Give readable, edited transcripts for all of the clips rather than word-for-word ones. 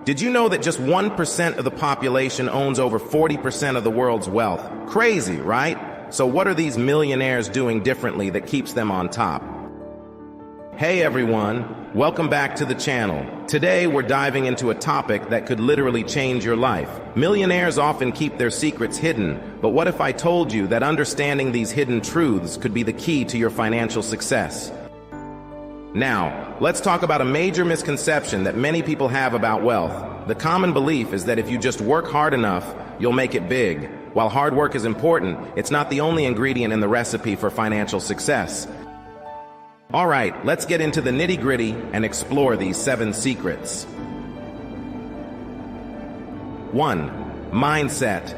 Did you know that just 1% of the population owns over 40% of the world's wealth? Crazy, right? So what are these millionaires doing differently that keeps them on top? Hey everyone, welcome back to the channel. Today we're diving into a topic that could literally change your life. Millionaires often keep their secrets hidden, but what if I told you that understanding these hidden truths could be the key to your financial success? Now, let's talk about a major misconception that many people have about wealth. The common belief is that if you just work hard enough, you'll make it big. While hard work is important, it's not the only ingredient in the recipe for financial success. All right, let's get into the nitty-gritty and explore these 7 secrets. 1. Mindset.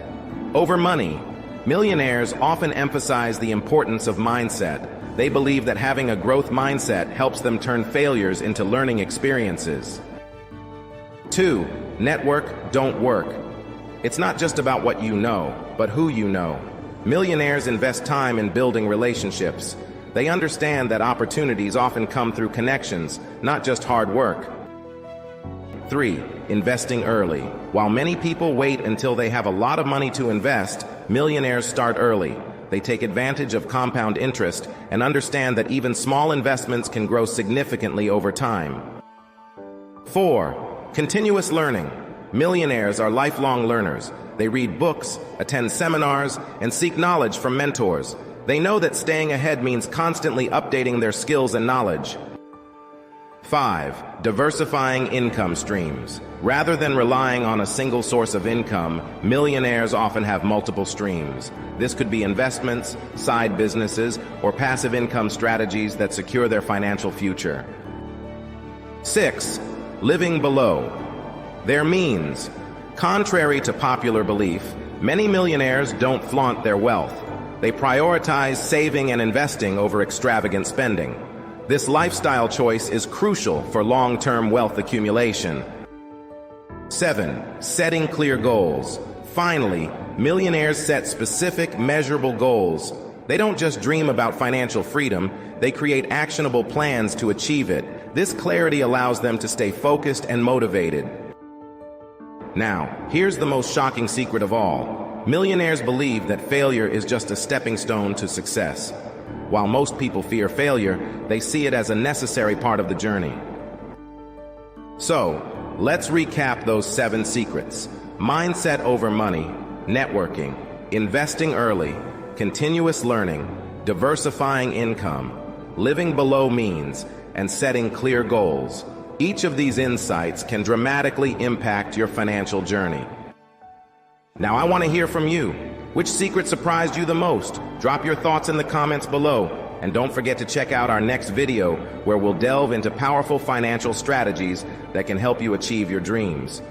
Over money. Millionaires often emphasize the importance of mindset. They believe that having a growth mindset helps them turn failures into learning experiences. 2. Network, don't work. It's not just about what you know, but who you know. Millionaires invest time in building relationships. They understand that opportunities often come through connections, not just hard work. 3. Investing early. While many people wait until they have a lot of money to invest, millionaires start early. They take advantage of compound interest and understand that even small investments can grow significantly over time. 4. Continuous learning. Millionaires are lifelong learners. They read books, attend seminars, and seek knowledge from mentors. They know that staying ahead means constantly updating their skills and knowledge. 5. Diversifying income streams. Rather than relying on a single source of income, millionaires often have multiple streams. This could be investments, side businesses, or passive income strategies that secure their financial future. 6. Living below their means. Contrary to popular belief, many millionaires don't flaunt their wealth. They prioritize saving and investing over extravagant spending. This lifestyle choice is crucial for long-term wealth accumulation. 7. Setting clear goals. Finally, millionaires set specific, measurable goals. They don't just dream about financial freedom, they create actionable plans to achieve it. This clarity allows them to stay focused and motivated. Now, here's the most shocking secret of all. Millionaires believe that failure is just a stepping stone to success. While most people fear failure, they see it as a necessary part of the journey. So, let's recap those 7 secrets. Mindset over money, networking, investing early, continuous learning, diversifying income, living below means, and setting clear goals. Each of these insights can dramatically impact your financial journey. Now I want to hear from you. Which secret surprised you the most? Drop your thoughts in the comments below. And don't forget to check out our next video where we'll delve into powerful financial strategies that can help you achieve your dreams.